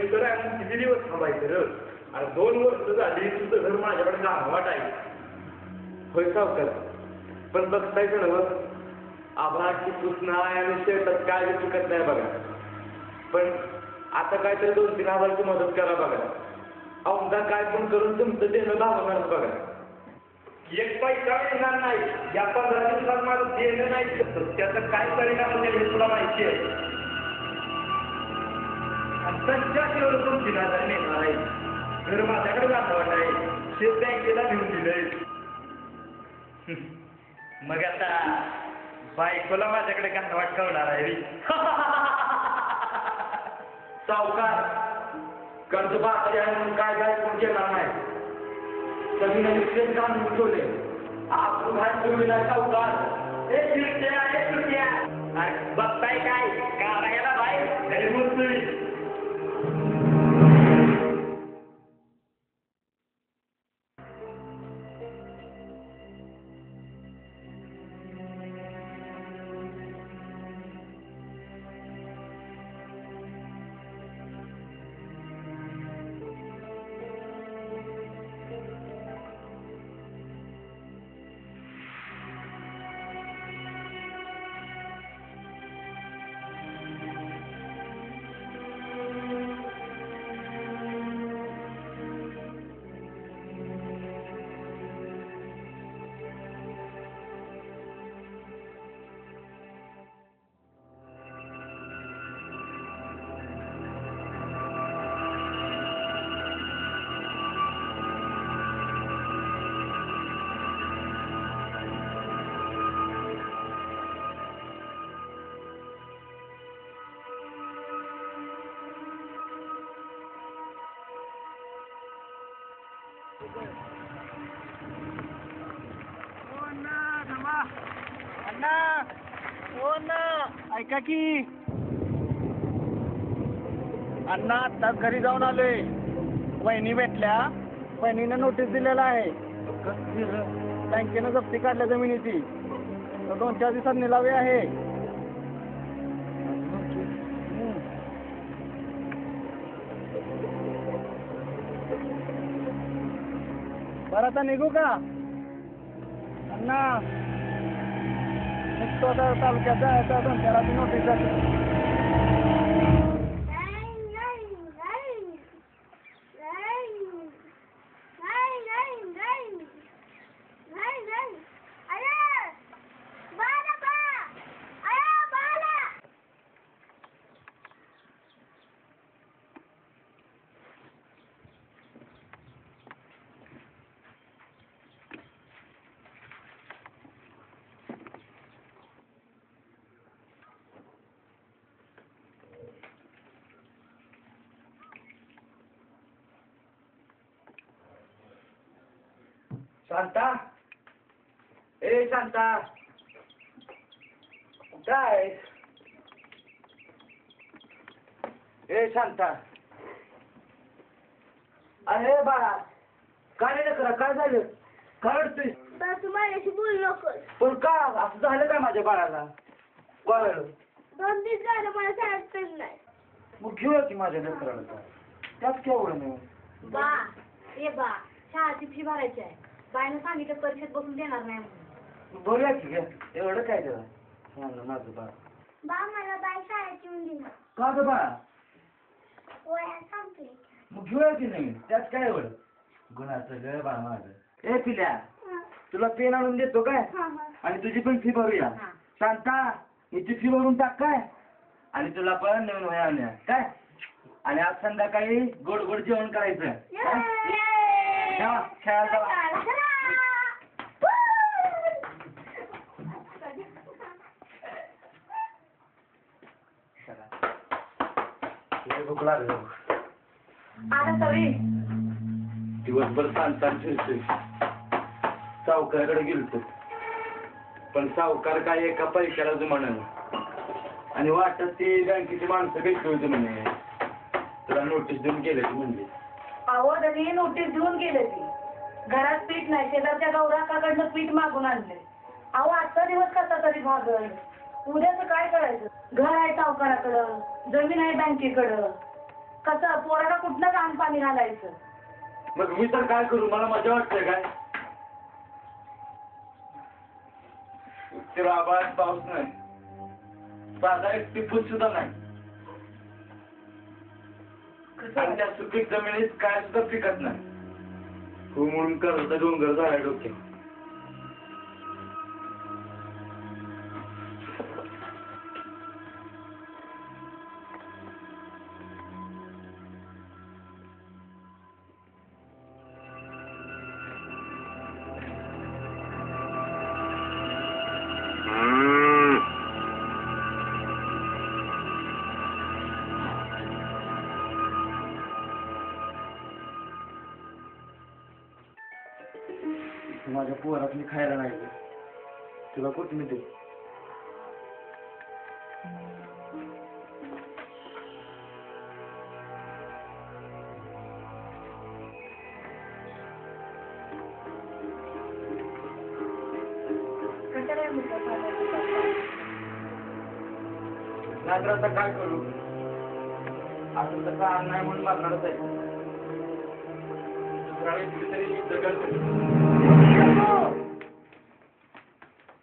पलीकडे आणि किती दिवस थांबायचं र? अरे 2 वर्ष झाली तुझं घर माझ्याकडे गावाट आहे. होय सावकार, पण बघतायचं ना आभाळाची सूचना आहे आणि शेतात काय चुकत नाही बघा. पण आता काय तर 2-3 आभाळाची मदत करा बघा. औंधा काय पण करून तुमचं देणं भागवणार बघा. 1 पैसा येणार नाही. या 15 दिवसात माझं देणं नाही त्याचा काय परिणाम होईल हे तुला माहिती आहे. त्यांच्याशिवाय तुमची नजर नेणार आहे. घर माझ्याकडे जाणवत आहे. शेत बँकेला घेऊन दिलंय. मग आता बायकोला माझ्याकडे कसं वाटवणार आहे. सावकार कर्ज बाकी आहे म्हणून काय कोण केला नाही. जमीन आणि काम ठेवले. आपण भात ठेवलेला सावकार हे सुट्ट्या बघताय काय काढायला बाहेर घरी बोलतोय. ऐका की अण्णा आता घरी जाऊन आलोय. वहिनी भेटल्या. वहिनीनं नोटीस दिलेला आहे. बँकेनं जप्ती काढल्या जमिनीची. 2-4 दिवसात निलावी आहे. बरं आता निघू का अण्णा? निघतो आता तालुक्यात जायचा. 2-4 नोटीस जाते. शांता, ए शांता, काय? ए शांता, अरे बाळा काय नाही करा. काय झालं? काय रडतोय? तू माझ्याशी बोलू नकोस. पण का असं झालं काय माझ्या बाळाला? वाळलं 2 दिवस झालं मला सांगतच नाही. मग घेऊया की माझ्या लेकराला. त्यात केवढं नाही. बा ए बा शाळेची फी भरायची आहे. बाईनं सांगितलं परीक्षेत बसून देणार नाही म्हणून. बघूया की घ्या. एवढं काय त्याला माझं बाळ. बा मला बाई शाळेत येऊन देणार. का ग बाळा? वया सांगते. मग घेऊया की नाही. त्यात काय एवढं गुणाचं ग बाळ माझं. ए पिल्या तुला पेन आणून देतो काय? आणि तुझी पण फी भरूया. शांता हिची फी भरून टाक काय. आणि तुला पण नवीन वह्या आणूया काय. आणि आज संध्याकाळी गोड गोड जेवण करायचं. खेळायला भूक लागली. दिवसभर सांगताना फिरतोय. सावकाराकडे गेलतो पण सावकार काय एका पैशाला जुमानल. आणि वाटत ती बँकेची माणसं भेटली होती म्हणे. तुला नोटीस देऊन गेले ती म्हणजे. अहो त्यांनी नोटीस देऊन गेले ती. घरात पीठ नाही. शेजारच्या गौराकाकडनं पीठ मागून आणले. अहो आजचा दिवस कसा तरी भागल. उद्याचं काय करायचं? घर आहे सावकाराकडं, जमीन आहे बँकेकडं. कसं पोराला कुठलं काम पाणी घालायचं? मग मी तर काय करू, मला मजा वाटते काय? तेव्हा आभाळात पाऊस नाही, साधा एक टिपून सुद्धा नाही, आणि त्या सुपीक जमिनीत काय सुद्धा पिकत नाही. हो म्हणून करता डोंगर झाला डोक्यात. माझ्या पोरातली खायला नाही, तुला कुठं मिळते? कशाला हे मुद्दा सांगायचा? नाहीतर आता काय करू, असं तसं अन्न नाही म्हणून मारणारच आहे. दुसऱ्या वेळी कुठेतरी जगल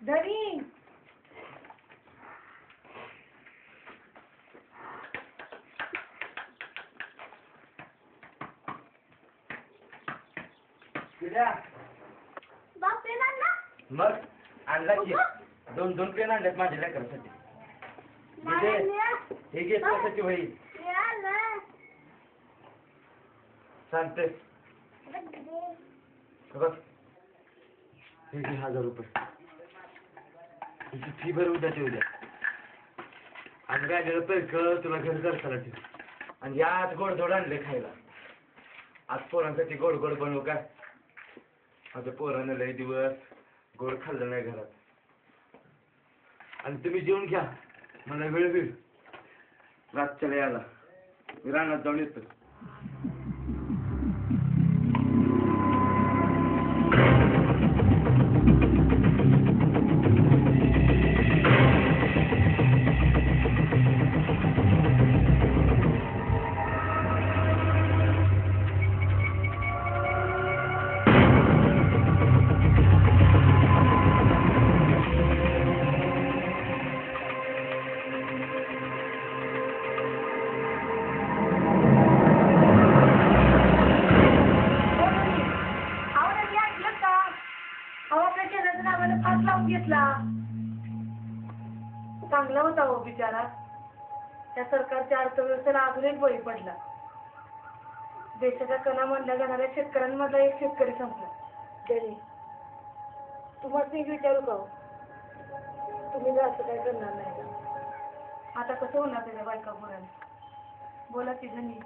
धरी बाप पेन आणला? मग आणला की 2 पेन आणल्यात माझ्या लेकरांसाठी. हे घे त्यासाठी होईल सांगते. बघ हे घे 1000 रुपये, तुझी फी भर उद्याची उद्या. आणि काय गेलं तर तुला घर खर्चाला ठेव. आणि याच गोडधोड आणले खायला. आज पोरांसाठी गोड गोड बनवू काय? माझ्या पोरानं लय दिवस गोड खाल्लं नाही घरात. आणि तुम्ही जेवून घ्या, मला वेळ होईल रातच्याला यायला. मी रानात जाऊन येतो. चांगला होता हो बिचारा. त्या सरकारच्या अर्थव्यवस्थेला अजून एक बळी पडला. देशाच्या कणामधल्या जाणाऱ्या शेतकऱ्यांमधला एक शेतकरी संपला. तरी तुम्हाला एक विचारू का हो? तुम्ही जर असं काय करणार नाही का? आता कसं होणार त्याच्या बायका पोरांनी? बोला की धनी.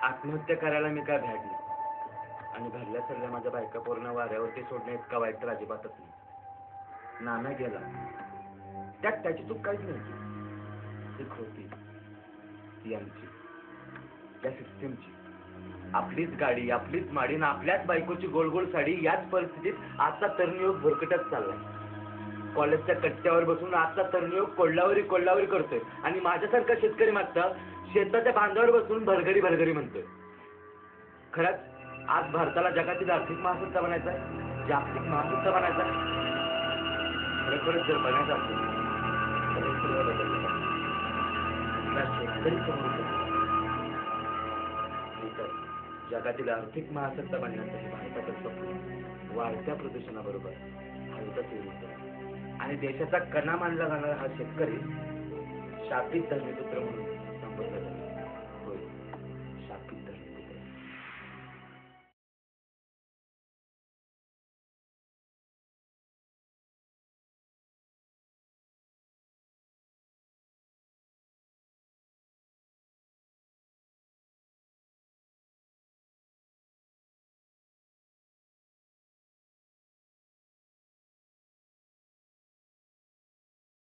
आत्महत्या करायला मी काय भाडली, आणि भरल्या सगळ्या माझ्या बायका पूर्ण वाऱ्यावरती सोडण्या इतका वाईट तर अजिबातच नाही. नाना गेला, त्यात त्याची चूक काहीच नाही. चूक होती ती आमची, त्या सिस्टीमची. आपलीच गाडी, आपलीच माडी ना आपल्याच बायकोची गोल गोल साडी. याच परिस्थितीत आजचा तरुणयोग भरकटत चाललाय. कॉलेजच्या कट्ट्यावर बसून आजचा तरुणयोग कोल्हावरी करतोय. आणि माझ्यासारखा शेतकरी मागता शेताच्या बांधावर बसून भरगडी म्हणतोय. खरंच आज भारताला जगातील आर्थिक महासत्ता बनायचा आहे, जागतिक महासत्ता बनायचा आहे. खरोखरच जर बनायचं असेल तर हे सगळं बदललं पाहिजे. शेतकरी समोर जगातील आर्थिक महासत्ता बनण्यासाठी भारताचं स्वप्न वाढत्या प्रदूषणाबरोबर हलकच येईल. आणि देशाचा कणा मानला जाणारा हा शेतकरी शापित धर्मपुत्र म्हणून संबोधला जातो.